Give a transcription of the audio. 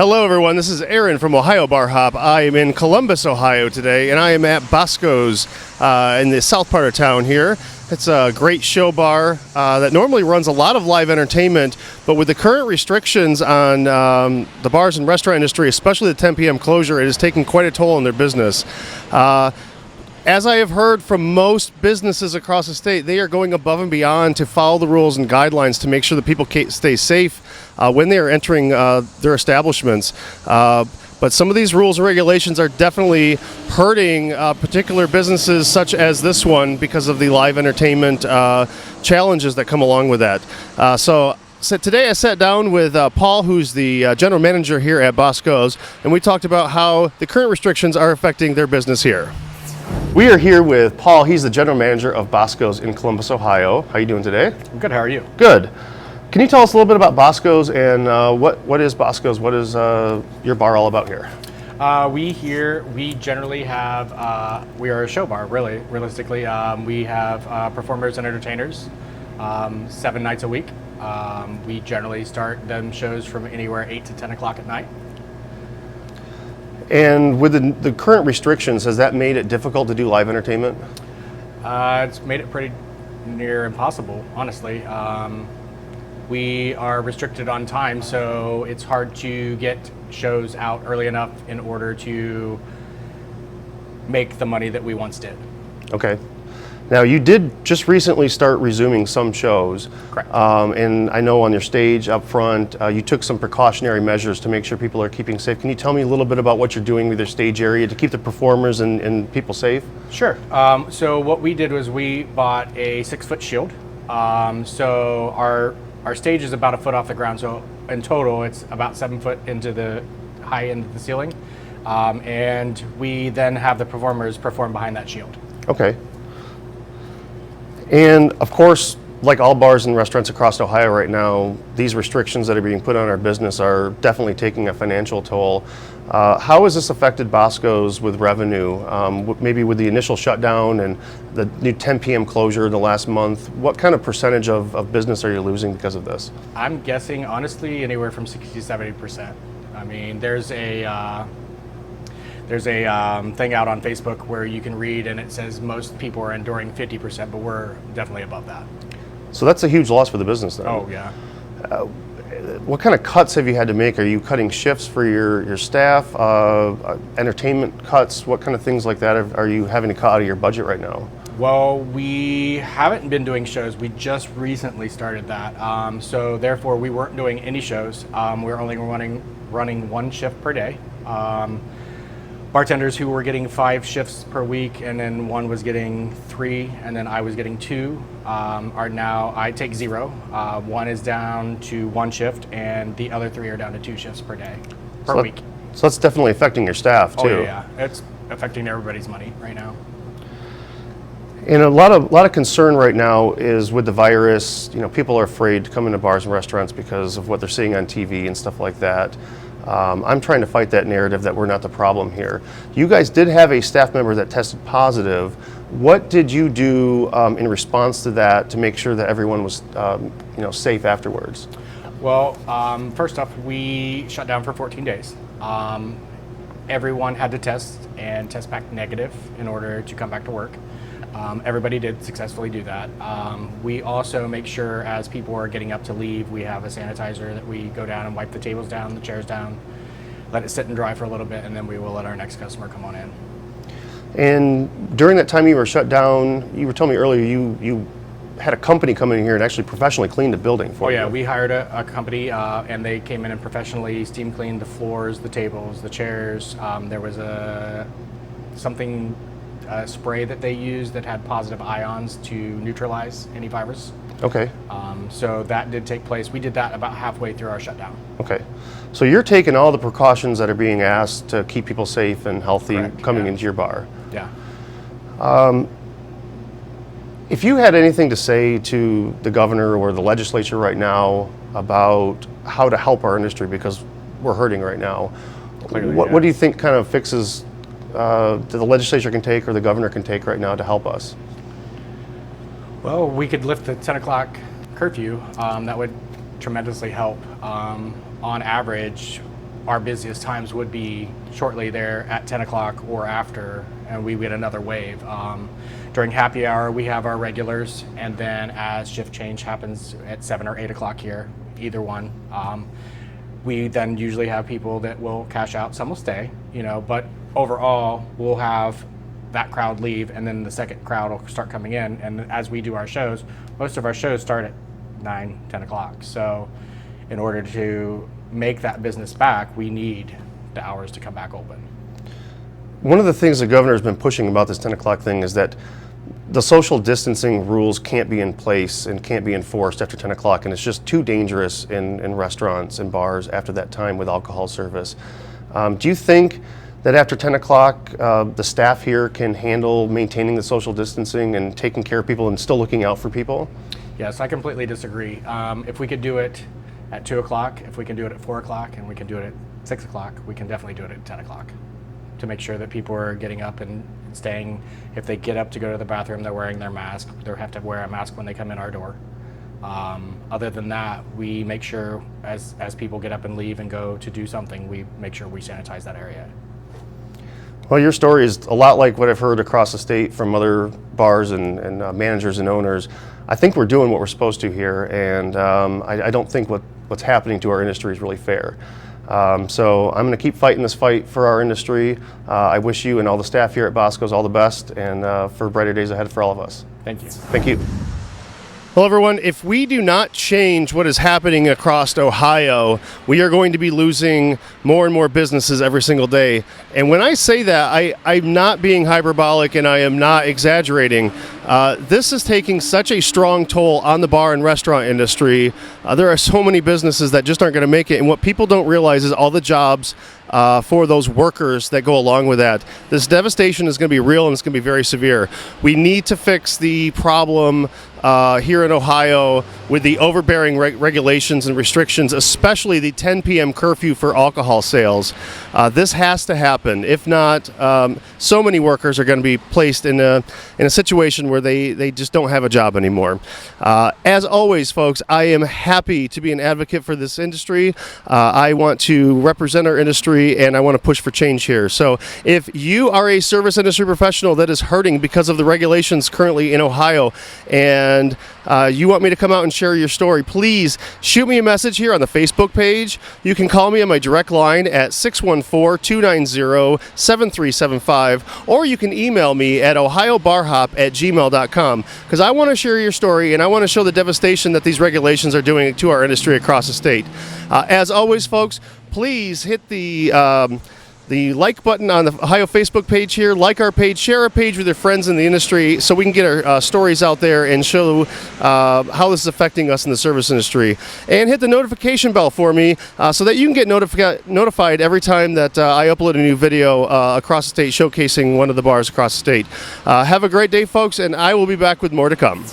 Hello everyone, this is Aaron from Ohio Bar Hop. I am in Columbus, Ohio today, and I am at Boscoes in the south part of town here. It's a great show bar that normally runs a lot of live entertainment, but with the current restrictions on the bars and restaurant industry, especially the 10 p.m. closure, it is taking quite a toll on their business. As I have heard from most businesses across the state, they are going above and beyond to follow the rules and guidelines to make sure that people stay safe when they are entering their establishments. But some of these rules and regulations are definitely hurting particular businesses such as this one because of the live entertainment challenges that come along with that. So today I sat down with Paul, who's the general manager here at Boscoes, and we talked about how the current restrictions are affecting their business here. We are here with Paul. He's the general manager of Boscoes in Columbus, Ohio. How are you doing today? I'm good. How are you? Good. Can you tell us a little bit about Boscoes and what is Boscoes? What is your bar all about here? We generally have, we are a show bar, really, realistically. We have performers and entertainers 7 nights a week. We generally start them shows from anywhere 8 to 10 o'clock at night. And with the current restrictions, has that made it difficult to do live entertainment? It's made it pretty near impossible, honestly. We are restricted on time, so it's hard to get shows out early enough in order to make the money that we once did. Okay. Now, you did just recently start resuming some shows. Correct. And I know on your stage up front, you took some precautionary measures to make sure people are keeping safe. Can you tell me a little bit about what you're doing with your stage area to keep the performers and people safe? Sure. So what we did was we bought a 6-foot shield. So our stage is about a foot off the ground. So in total, it's about 7 foot into the high end of the ceiling. And we then have the performers perform behind that shield. Okay. And of course, like all bars and restaurants across Ohio right now, these restrictions that are being put on our business are definitely taking a financial toll. How has this affected Boscoes with revenue? Maybe with the initial shutdown and the new 10 p.m. closure in the last month, what kind of percentage of business are you losing because of this? I'm guessing, honestly, anywhere from 60 to 70%. I mean, there's a thing out on Facebook where you can read and it says most people are enduring 50%, but we're definitely above that. So that's a huge loss for the business then. Oh, yeah. What kind of cuts have you had to make? Are you cutting shifts for your staff, entertainment cuts? What kind of things like that are you having to cut out of your budget right now? Well, we haven't been doing shows. We just recently started that. So therefore, we weren't doing any shows. We're only running 1 shift per day. Bartenders who were getting 5 shifts per week, and then one was getting 3, and then I was getting 2, are now, I take 0. One is down to 1 shift, and the other 3 are down to 2 shifts per day, per week. So that's definitely affecting your staff too. Oh yeah, it's affecting everybody's money right now. And a lot of concern right now is with the virus. You know, people are afraid to come into bars and restaurants because of what they're seeing on TV and stuff like that. I'm trying to fight that narrative that we're not the problem here. You guys did have a staff member that tested positive. What did you do in response to that to make sure that everyone was safe afterwards? Well, first off, we shut down for 14 days. Everyone had to test and test back negative in order to come back to work. Everybody did successfully do that. We also make sure as people are getting up to leave, we have a sanitizer that we go down and wipe the tables down, the chairs down, let it sit and dry for a little bit, and then we will let our next customer come on in. And during that time you were shut down, you were telling me earlier you had a company come in here and actually professionally clean the building for you. Oh yeah, we hired a company and they came in and professionally steam cleaned the floors, the tables, the chairs. There was a spray that they used that had positive ions to neutralize any virus. Okay. So that did take place. We did that about halfway through our shutdown. Okay. So you're taking all the precautions that are being asked to keep people safe and healthy. Correct, coming into your bar. Yeah. If you had anything to say to the governor or the legislature right now about how to help our industry, because we're hurting right now, Clearly, what do you think kind of fixes that the legislature can take or the governor can take right now to help us? Well, we could lift the 10 o'clock curfew. That would tremendously help. On average, our busiest times would be shortly there at 10 o'clock or after, and we get another wave. During happy hour, we have our regulars, and then as shift change happens at 7 or 8 o'clock here, either one, we then usually have people that will cash out. Some will stay, but overall, we'll have that crowd leave, and then the second crowd will start coming in. And as we do our shows, most of our shows start at 9, 10 o'clock. So in order to make that business back, we need the hours to come back open. One of the things the governor's been pushing about this 10 o'clock thing is that the social distancing rules can't be in place and can't be enforced after 10 o'clock, and it's just too dangerous in restaurants and bars after that time with alcohol service. Do you think that after 10 o'clock, the staff here can handle maintaining the social distancing and taking care of people and still looking out for people? Yes, I completely disagree. If we could do it at 2 o'clock, if we can do it at 4 o'clock, and we can do it at 6 o'clock, we can definitely do it at 10 o'clock to make sure that people are getting up and staying. If they get up to go to the bathroom, they're wearing their mask. They have to wear a mask when they come in our door. Other than that, we make sure as people get up and leave and go to do something, we make sure we sanitize that area. Well, your story is a lot like what I've heard across the state from other bars and managers and owners. I think we're doing what we're supposed to here, and I don't think what's happening to our industry is really fair. So I'm going to keep fighting this fight for our industry. I wish you and all the staff here at Boscoes all the best, and for brighter days ahead for all of us. Thank you. Thank you. Well, everyone, if we do not change what is happening across Ohio, we are going to be losing more and more businesses every single day. And when I say that, I'm not being hyperbolic and I am not exaggerating. This is taking such a strong toll on the bar and restaurant industry. There are so many businesses that just aren't going to make it. And what people don't realize is all the jobs for those workers that go along with that. This devastation is going to be real and it's going to be very severe. We need to fix the problem here in Ohio with the overbearing regulations and restrictions, especially the 10 p.m. curfew for alcohol sales. This has to happen. If not, so many workers are going to be placed in a situation where they just don't have a job anymore. As always, folks, I am happy to be an advocate for this industry. I want to represent our industry and I want to push for change here. So if you are a service industry professional that is hurting because of the regulations currently in Ohio and you want me to come out and share your story, please shoot me a message here on the Facebook page. You can call me on my direct line at 614-290-7375, or you can email me at ohiobarhop@gmail.com, because I want to share your story and I want to show the devastation that these regulations are doing to our industry across the state. As always, folks, please hit the like button on the Ohio Facebook page here. Like our page, share our page with your friends in the industry so we can get our stories out there and show how this is affecting us in the service industry. And hit the notification bell for me so that you can get notified every time that I upload a new video across the state showcasing one of the bars across the state. Have a great day, folks, and I will be back with more to come.